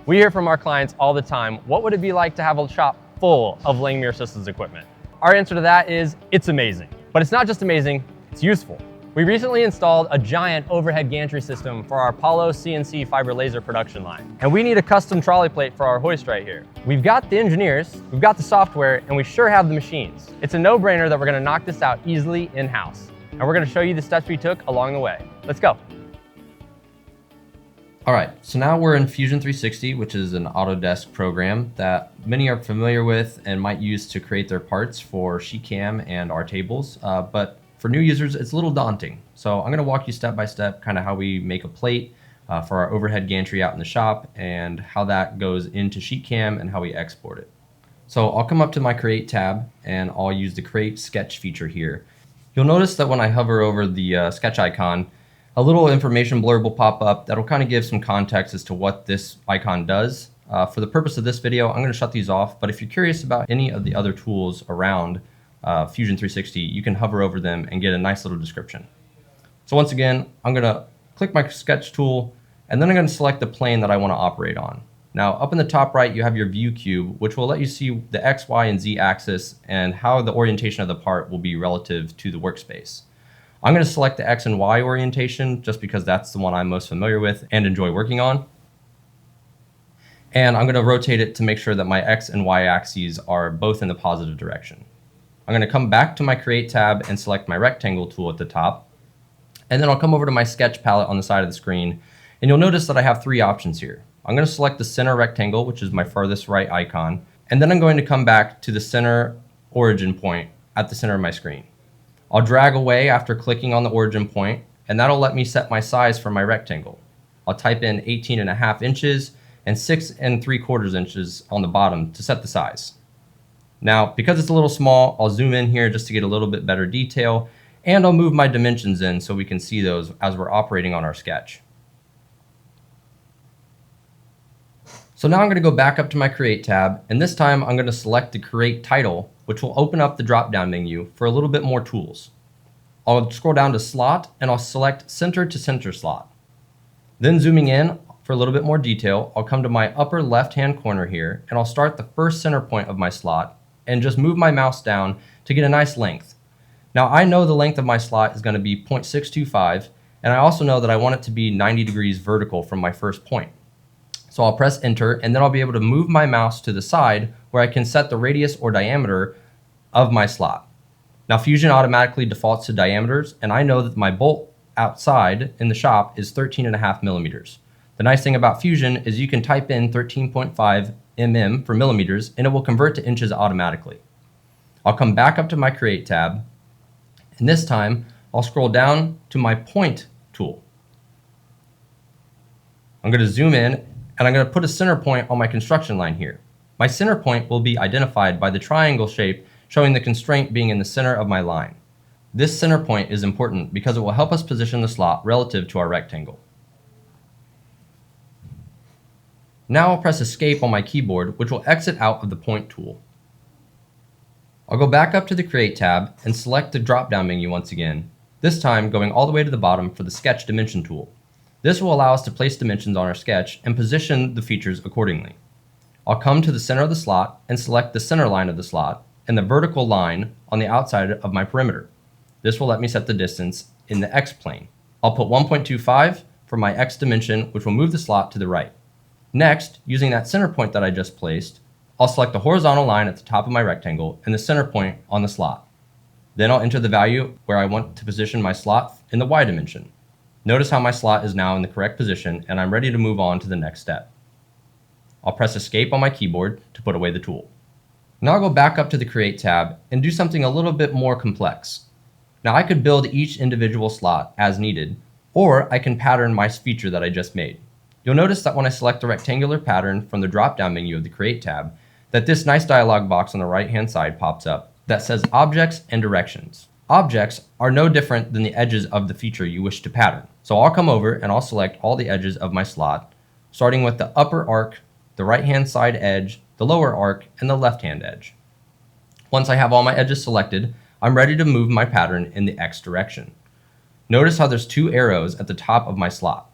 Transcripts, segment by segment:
We hear from our clients all the time, what would it be like to have a shop full of Langmuir Systems equipment? Our answer to that is, it's amazing. But it's not just amazing, it's useful. We recently installed a giant overhead gantry system for our Apollo CNC fiber laser production line. And we need a custom trolley plate for our hoist right here. We've got the engineers, we've got the software, and we sure have the machines. It's a no-brainer that we're gonna knock this out easily in-house. And we're gonna show you the steps we took along the way. Let's go. All right, so now we're in Fusion 360, which is an Autodesk program that many are familiar with and might use to create their parts for SheetCAM and our tables. But for new users, it's a little daunting. So I'm gonna walk you step by step, kind of how we make a plate for our overhead gantry out in the shop and how that goes into SheetCAM and how we export it. So I'll come up to my Create tab and I'll use the Create Sketch feature here. You'll notice that when I hover over the sketch icon, a little information blurb will pop up that'll kind of give some context as to what this icon does. For the purpose of this video, I'm going to shut these off, but if you're curious about any of the other tools around Fusion 360, you can hover over them and get a nice little description. So once again, I'm going to click my sketch tool, and then I'm going to select the plane that I want to operate on. Now, up in the top right, you have your view cube, which will let you see the X, Y, and Z axis and how the orientation of the part will be relative to the workspace. I'm going to select the X and Y orientation just because that's the one I'm most familiar with and enjoy working on. And I'm going to rotate it to make sure that my X and Y axes are both in the positive direction. I'm going to come back to my Create tab and select my rectangle tool at the top. And then I'll come over to my sketch palette on the side of the screen. And you'll notice that I have three options here. I'm going to select the center rectangle, which is my farthest right icon. And then I'm going to come back to the center origin point at the center of my screen. I'll drag away after clicking on the origin point, and that'll let me set my size for my rectangle. I'll type in 18.5 inches and 6 3/4 inches on the bottom to set the size. Now, because it's a little small, I'll zoom in here just to get a little bit better detail, and I'll move my dimensions in so we can see those as we're operating on our sketch. So now I'm going to go back up to my Create tab, and this time I'm going to select the Create title, which will open up the drop-down menu for a little bit more tools. I'll scroll down to Slot, and I'll select Center to Center Slot. Then zooming in for a little bit more detail, I'll come to my upper left-hand corner here, and I'll start the first center point of my slot, and just move my mouse down to get a nice length. Now I know the length of my slot is going to be 0.625, and I also know that I want it to be 90 degrees vertical from my first point. So I'll press enter, and then I'll be able to move my mouse to the side where I can set the radius or diameter of my slot. Now Fusion automatically defaults to diameters, and I know that my bolt outside in the shop is 13.5 millimeters. The nice thing about Fusion is you can type in 13.5 mm for millimeters, and it will convert to inches automatically. I'll come back up to my Create tab, and this time I'll scroll down to my Point tool. I'm going to zoom in, and I'm going to put a center point on my construction line here. My center point will be identified by the triangle shape showing the constraint being in the center of my line. This center point is important because it will help us position the slot relative to our rectangle. Now I'll press Escape on my keyboard, which will exit out of the Point tool. I'll go back up to the Create tab and select the drop-down menu once again, this time going all the way to the bottom for the Sketch Dimension tool. This will allow us to place dimensions on our sketch and position the features accordingly. I'll come to the center of the slot and select the center line of the slot and the vertical line on the outside of my perimeter. This will let me set the distance in the X plane. I'll put 1.25 for my X dimension, which will move the slot to the right. Next, using that center point that I just placed, I'll select the horizontal line at the top of my rectangle and the center point on the slot. Then I'll enter the value where I want to position my slot in the Y dimension. Notice how my slot is now in the correct position, and I'm ready to move on to the next step. I'll press Escape on my keyboard to put away the tool. Now I'll go back up to the Create tab and do something a little bit more complex. Now I could build each individual slot as needed, or I can pattern my feature that I just made. You'll notice that when I select the rectangular pattern from the drop-down menu of the Create tab, that this nice dialog box on the right-hand side pops up that says Objects and Directions. Objects are no different than the edges of the feature you wish to pattern. So I'll come over and I'll select all the edges of my slot, starting with the upper arc, the right-hand side edge, the lower arc, and the left-hand edge. Once I have all my edges selected, I'm ready to move my pattern in the X direction. Notice how there's two arrows at the top of my slot.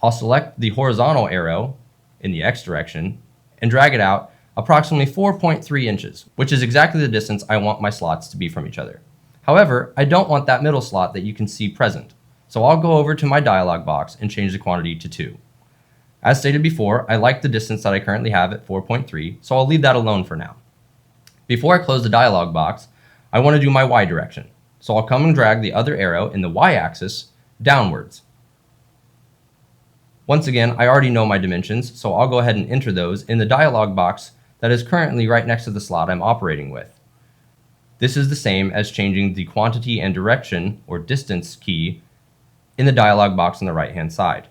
I'll select the horizontal arrow in the X direction and drag it out approximately 4.3 inches, which is exactly the distance I want my slots to be from each other. However, I don't want that middle slot that you can see present, so I'll go over to my dialog box and change the quantity to 2. As stated before, I like the distance that I currently have at 4.3, so I'll leave that alone for now. Before I close the dialog box, I want to do my Y direction, so I'll come and drag the other arrow in the Y axis downwards. Once again, I already know my dimensions, so I'll go ahead and enter those in the dialog box that is currently right next to the slot I'm operating with. This is the same as changing the quantity and direction or distance key in the dialog box on the right hand side.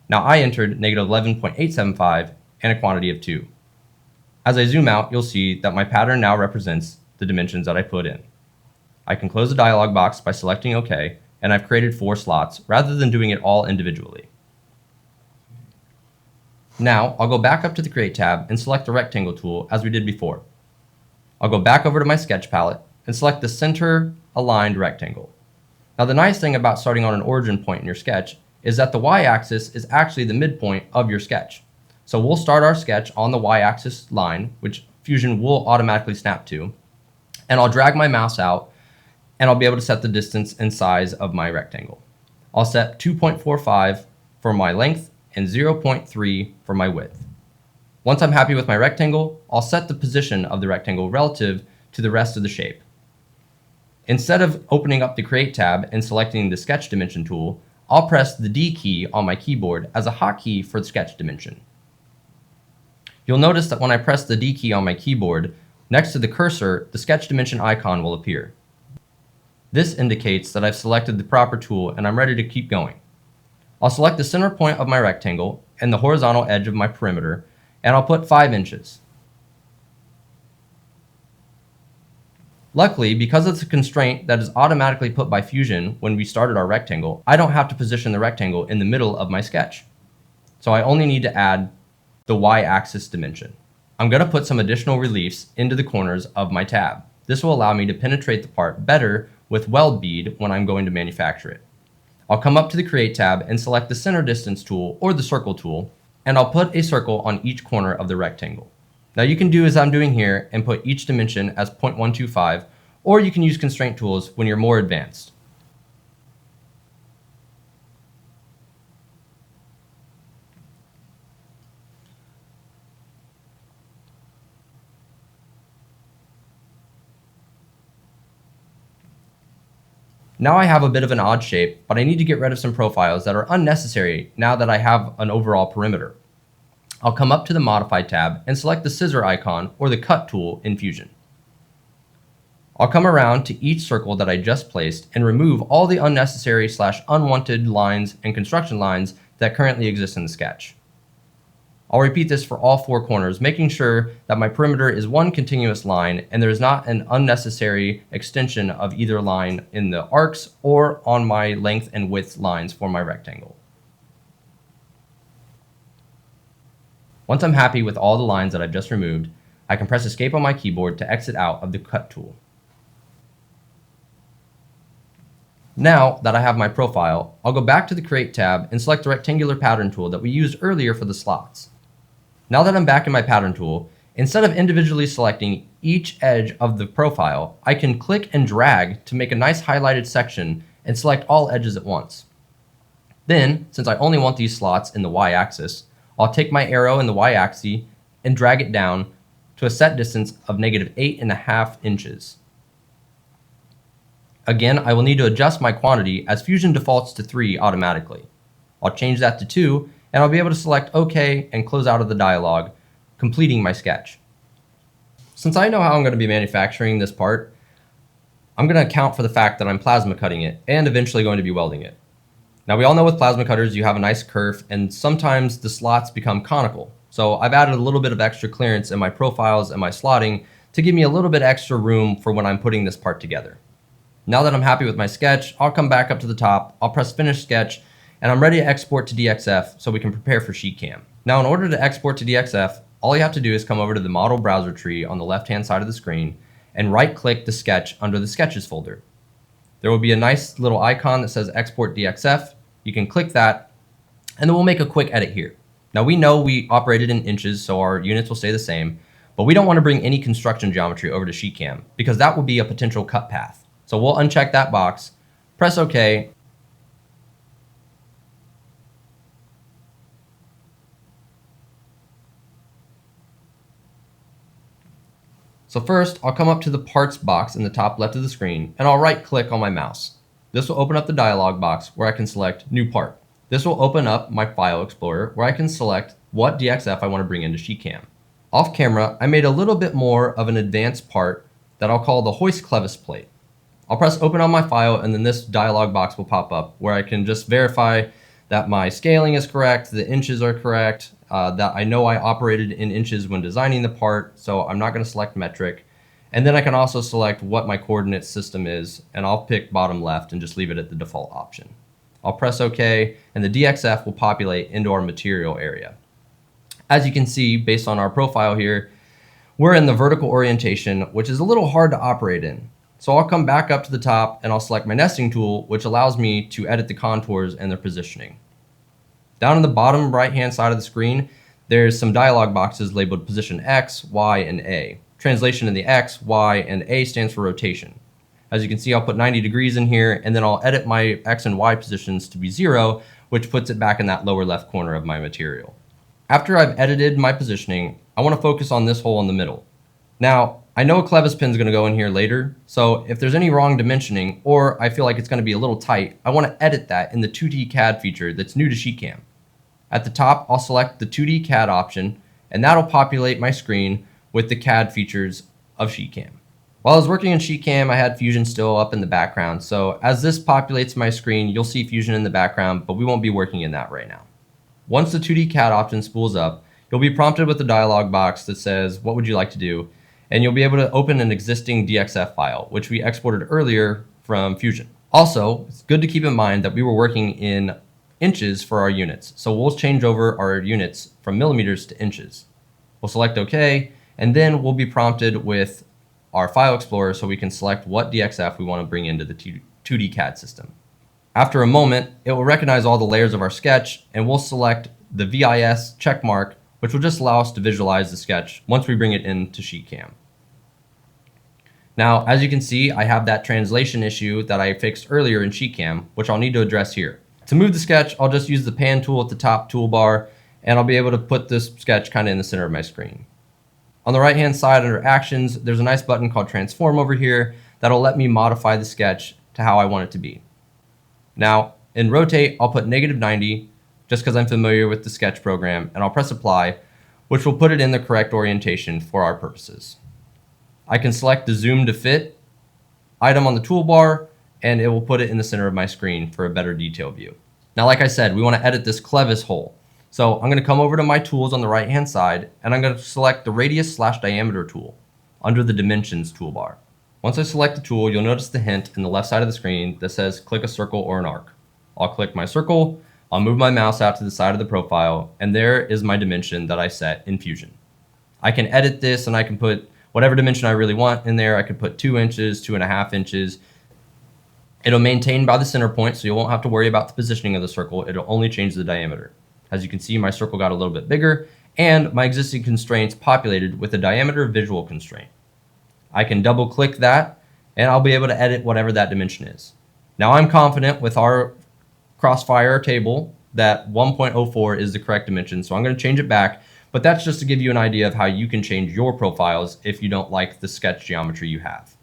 Now I entered -11.875 and a quantity of 2. As I zoom out, you'll see that my pattern now represents the dimensions that I put in. I can close the dialog box by selecting OK, and I've created 4 slots rather than doing it all individually. Now I'll go back up to the Create tab and select the Rectangle tool as we did before. I'll go back over to my sketch palette and select the center aligned rectangle. Now the nice thing about starting on an origin point in your sketch is that the y-axis is actually the midpoint of your sketch. So we'll start our sketch on the y-axis line, which Fusion will automatically snap to, and I'll drag my mouse out and I'll be able to set the distance and size of my rectangle. I'll set 2.45 for my length and 0.3 for my width. Once I'm happy with my rectangle, I'll set the position of the rectangle relative to the rest of the shape. Instead of opening up the Create tab and selecting the Sketch Dimension tool, I'll press the D key on my keyboard as a hotkey for the sketch dimension. You'll notice that when I press the D key on my keyboard, next to the cursor, the sketch dimension icon will appear. This indicates that I've selected the proper tool and I'm ready to keep going. I'll select the center point of my rectangle and the horizontal edge of my perimeter, and I'll put 5 inches. Luckily, because it's a constraint that is automatically put by Fusion when we started our rectangle, I don't have to position the rectangle in the middle of my sketch. So I only need to add the y-axis dimension. I'm going to put some additional reliefs into the corners of my tab. This will allow me to penetrate the part better with weld bead when I'm going to manufacture it. I'll come up to the Create tab and select the Center Distance tool or the Circle tool, and I'll put a circle on each corner of the rectangle. Now you can do as I'm doing here and put each dimension as 0.125, or you can use constraint tools when you're more advanced. Now I have a bit of an odd shape, but I need to get rid of some profiles that are unnecessary now that I have an overall perimeter. I'll come up to the Modify tab and select the scissor icon or the Cut tool in Fusion. I'll come around to each circle that I just placed and remove all the unnecessary / unwanted lines and construction lines that currently exist in the sketch. I'll repeat this for all 4 corners, making sure that my perimeter is one continuous line and there is not an unnecessary extension of either line in the arcs or on my length and width lines for my rectangle. Once I'm happy with all the lines that I've just removed, I can press Escape on my keyboard to exit out of the Cut tool. Now that I have my profile, I'll go back to the Create tab and select the Rectangular Pattern tool that we used earlier for the slots. Now that I'm back in my Pattern tool, instead of individually selecting each edge of the profile, I can click and drag to make a nice highlighted section and select all edges at once. Then, since I only want these slots in the y-axis, I'll take my arrow in the y-axis and drag it down to a set distance of -8.5 inches. Again, I will need to adjust my quantity as Fusion defaults to 3 automatically. I'll change that to 2, and I'll be able to select OK and close out of the dialog, completing my sketch. Since I know how I'm going to be manufacturing this part, I'm going to account for the fact that I'm plasma cutting it and eventually going to be welding it. Now we all know with plasma cutters you have a nice curve and sometimes the slots become conical. So I've added a little bit of extra clearance in my profiles and my slotting to give me a little bit extra room for when I'm putting this part together. Now that I'm happy with my sketch, I'll come back up to the top, I'll press Finish Sketch, and I'm ready to export to DXF so we can prepare for SheetCAM. Now in order to export to DXF, all you have to do is come over to the model browser tree on the left-hand side of the screen and right-click the sketch under the Sketches folder. There will be a nice little icon that says Export DXF. You can click that, and then we'll make a quick edit here. Now we know we operated in inches, so our units will stay the same, but we don't want to bring any construction geometry over to SheetCAM because that will be a potential cut path. So we'll uncheck that box, press OK. So first, I'll come up to the parts box in the top left of the screen, and I'll right click on my mouse. This will open up the dialog box where I can select New Part. This will open up my File Explorer where I can select what DXF I want to bring into SheetCAM. Off camera, I made a little bit more of an advanced part that I'll call the hoist clevis plate. I'll press open on my file, and then this dialog box will pop up where I can just verify that my scaling is correct, the inches are correct, that I know I operated in inches when designing the part, so I'm not going to select metric. And then I can also select what my coordinate system is, and I'll pick bottom left and just leave it at the default option. I'll press OK, and the DXF will populate into our material area. As you can see, based on our profile here, we're in the vertical orientation, which is a little hard to operate in. So I'll come back up to the top and I'll select my nesting tool, which allows me to edit the contours and their positioning. Down in the bottom right-hand side of the screen, there's some dialog boxes labeled position X, Y, and A. Translation in the X, Y, and A stands for rotation. As you can see, I'll put 90 degrees in here, and then I'll edit my X and Y positions to be 0, which puts it back in that lower left corner of my material. After I've edited my positioning, I want to focus on this hole in the middle. Now, I know a clevis pin is going to go in here later, so if there's any wrong dimensioning, or I feel like it's going to be a little tight, I want to edit that in the 2D CAD feature that's new to SheetCAM. At the top, I'll select the 2D CAD option, and that'll populate my screen with the CAD features of SheetCAM. While I was working in SheetCAM, I had Fusion still up in the background, so as this populates my screen, you'll see Fusion in the background, but we won't be working in that right now. Once the 2D CAD option spools up, you'll be prompted with a dialog box that says, what would you like to do? And you'll be able to open an existing DXF file, which we exported earlier from Fusion. Also, it's good to keep in mind that we were working in inches for our units, so we'll change over our units from millimeters to inches. We'll select OK, and then we'll be prompted with our File Explorer so we can select what DXF we want to bring into the 2D CAD system. After a moment, it will recognize all the layers of our sketch, and we'll select the VIS checkmark, which will just allow us to visualize the sketch once we bring it into SheetCAM. Now, as you can see, I have that translation issue that I fixed earlier in SheetCAM, which I'll need to address here. To move the sketch, I'll just use the pan tool at the top toolbar, and I'll be able to put this sketch kind of in the center of my screen. On the right-hand side under Actions, there's a nice button called Transform over here that'll let me modify the sketch to how I want it to be. Now, in Rotate, I'll put -90, just because I'm familiar with the sketch program, and I'll press Apply, which will put it in the correct orientation for our purposes. I can select the Zoom to Fit item on the toolbar, and it will put it in the center of my screen for a better detail view. Now, like I said, we want to edit this clevis hole. So I'm going to come over to my tools on the right-hand side, and I'm going to select the radius/diameter tool under the Dimensions toolbar. Once I select the tool, you'll notice the hint in the left side of the screen that says click a circle or an arc. I'll click my circle, I'll move my mouse out to the side of the profile, and there is my dimension that I set in Fusion. I can edit this, and I can put whatever dimension I really want in there. I can put 2 inches, 2.5 inches. It'll maintain by the center point, so you won't have to worry about the positioning of the circle. It'll only change the diameter. As you can see, my circle got a little bit bigger, and my existing constraints populated with a diameter visual constraint. I can double click that, and I'll be able to edit whatever that dimension is. Now, I'm confident with our Crossfire table that 1.04 is the correct dimension, so I'm going to change it back, but that's just to give you an idea of how you can change your profiles if you don't like the sketch geometry you have.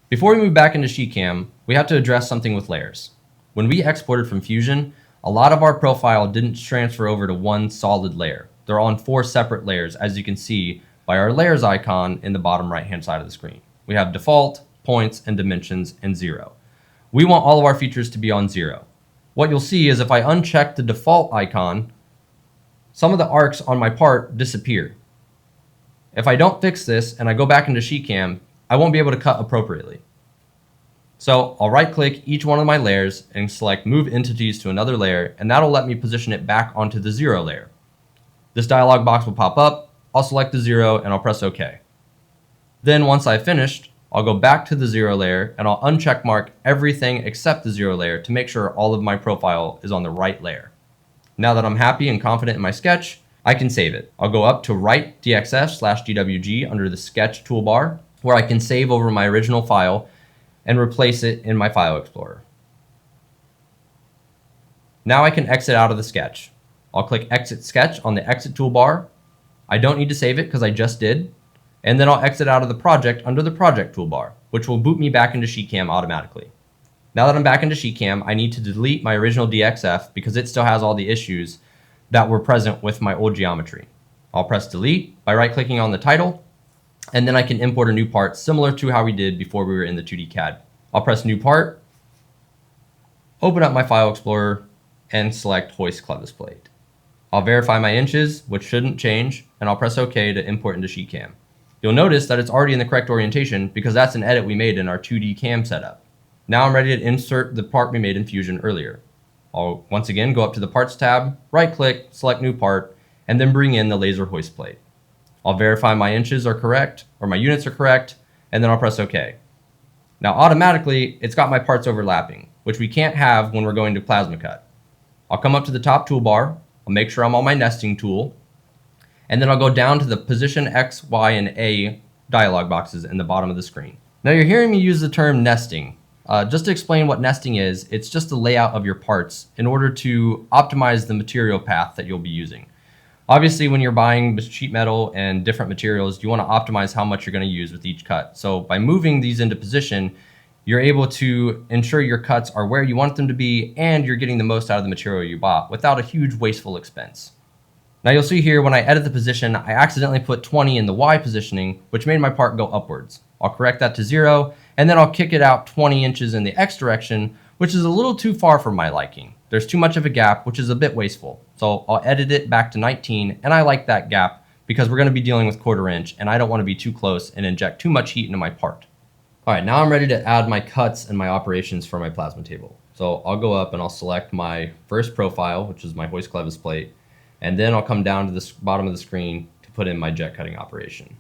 Before we move back into SheetCAM, we have to address something with layers. When we exported from Fusion, a lot of our profile didn't transfer over to one solid layer. They're on 4 separate layers, as you can see by our layers icon in the bottom right-hand side of the screen. We have default, points, and dimensions, and 0. We want all of our features to be on 0. What you'll see is if I uncheck the default icon, some of the arcs on my part disappear. If I don't fix this and I go back into SheetCAM, I won't be able to cut appropriately. So I'll right-click each one of my layers and select Move Entities to another layer, and that'll let me position it back onto the 0 layer. This dialog box will pop up. I'll select the 0 and I'll press OK. Then once I've finished, I'll go back to the 0 layer and I'll uncheck mark everything except the 0 layer to make sure all of my profile is on the right layer. Now that I'm happy and confident in my sketch, I can save it. I'll go up to Write DXF/DWG under the Sketch toolbar, where I can save over my original file and replace it in my File Explorer. Now I can exit out of the sketch. I'll click Exit Sketch on the Exit toolbar. I don't need to save it because I just did. And then I'll exit out of the project under the Project toolbar, which will boot me back into SheetCAM automatically. Now that I'm back into SheetCAM, I need to delete my original DXF because it still has all the issues that were present with my old geometry. I'll press Delete by right-clicking on the title, and then I can import a new part similar to how we did before we were in the 2D CAD. I'll press New Part, open up my File Explorer, and select Hoist Clevis Plate. I'll verify my inches, which shouldn't change, and I'll press OK to import into SheetCAM. You'll notice that it's already in the correct orientation because that's an edit we made in our 2D CAM setup. Now I'm ready to insert the part we made in Fusion earlier. I'll once again go up to the Parts tab, right-click, select New Part, and then bring in the laser hoist plate. I'll verify my inches are correct, or my units are correct, and then I'll press OK. Now automatically, it's got my parts overlapping, which we can't have when we're going to plasma cut. I'll come up to the top toolbar, I'll make sure I'm on my nesting tool, and then I'll go down to the Position X, Y, and A dialog boxes in the bottom of the screen. Now you're hearing me use the term nesting. Just to explain what nesting is, it's just the layout of your parts in order to optimize the material path that you'll be using. Obviously, when you're buying sheet metal and different materials, you want to optimize how much you're going to use with each cut. So by moving these into position, you're able to ensure your cuts are where you want them to be and you're getting the most out of the material you bought without a huge wasteful expense. Now you'll see here when I edit the position, I accidentally put 20 in the Y positioning, which made my part go upwards. I'll correct that to 0, and then I'll kick it out 20 inches in the X direction, which is a little too far for my liking. There's too much of a gap, which is a bit wasteful. So I'll edit it back to 19, and I like that gap because we're going to be dealing with 1/4 inch, and I don't want to be too close and inject too much heat into my part. All right, now I'm ready to add my cuts and my operations for my plasma table. So I'll go up and I'll select my first profile, which is my hoist clevis plate, and then I'll come down to the bottom of the screen to put in my jet cutting operation.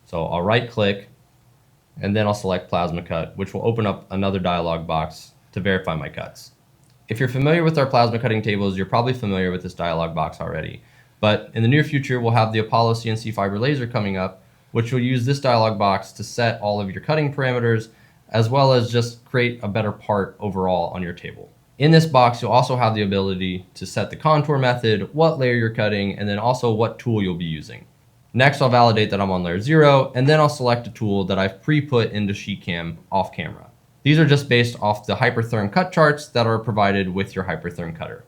So I'll right click, and then I'll select plasma cut, which will open up another dialog box to verify my cuts. If you're familiar with our plasma cutting tables, you're probably familiar with this dialog box already. But in the near future, we'll have the Apollo CNC fiber laser coming up, which will use this dialog box to set all of your cutting parameters, as well as just create a better part overall on your table. In this box, you'll also have the ability to set the contour method, what layer you're cutting, and then also what tool you'll be using. Next, I'll validate that I'm on layer 0, and then I'll select a tool that I've pre-put into SheetCAM off camera. These are just based off the Hypertherm cut charts that are provided with your Hypertherm cutter.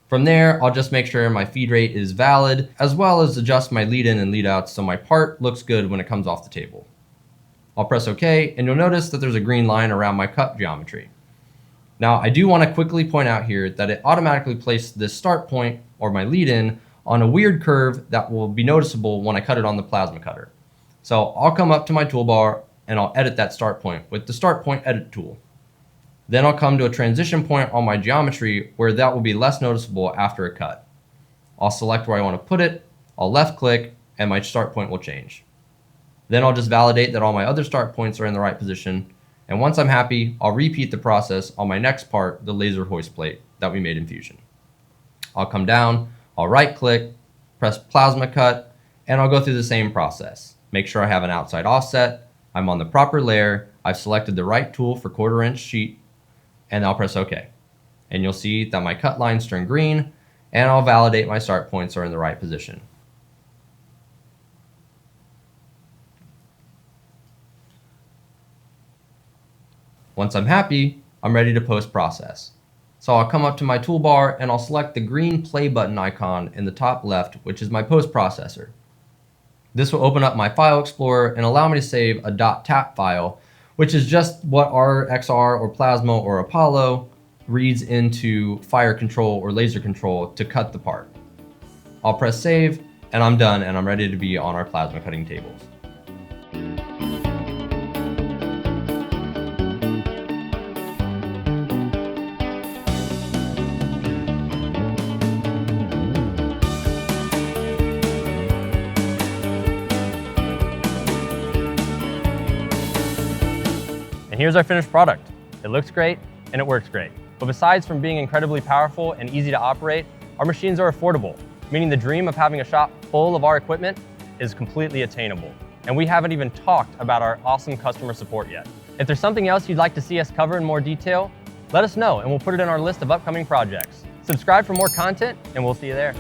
From there, I'll just make sure my feed rate is valid, as well as adjust my lead in and lead out so my part looks good when it comes off the table. I'll press OK, and you'll notice that there's a green line around my cut geometry. Now, I do want to quickly point out here that it automatically placed this start point, or my lead in, on a weird curve that will be noticeable when I cut it on the plasma cutter. So I'll come up to my toolbar and I'll edit that start point with the Start Point Edit tool. Then I'll come to a transition point on my geometry where that will be less noticeable after a cut. I'll select where I want to put it, I'll left click, and my start point will change. Then I'll just validate that all my other start points are in the right position, and once I'm happy, I'll repeat the process on my next part, the laser hoist plate that we made in Fusion. I'll come down, I'll right click, press plasma cut, and I'll go through the same process. Make sure I have an outside offset, I'm on the proper layer, I've selected the right tool for 1/4 inch sheet, and I'll press OK. And you'll see that my cut lines turn green, and I'll validate my start points are in the right position. Once I'm happy, I'm ready to post-process. So I'll come up to my toolbar and I'll select the green play button icon in the top left, which is my post-processor. This will open up my File Explorer and allow me to save a .tap file, which is just what our XR or Plasma or Apollo reads into fire control or laser control to cut the part. I'll press save, and I'm done, and I'm ready to be on our plasma cutting tables. And here's our finished product. It looks great and it works great. But besides from being incredibly powerful and easy to operate, our machines are affordable. meaning the dream of having a shop full of our equipment is completely attainable. And we haven't even talked about our awesome customer support yet. If there's something else you'd like to see us cover in more detail, let us know and we'll put it in our list of upcoming projects. Subscribe for more content and we'll see you there.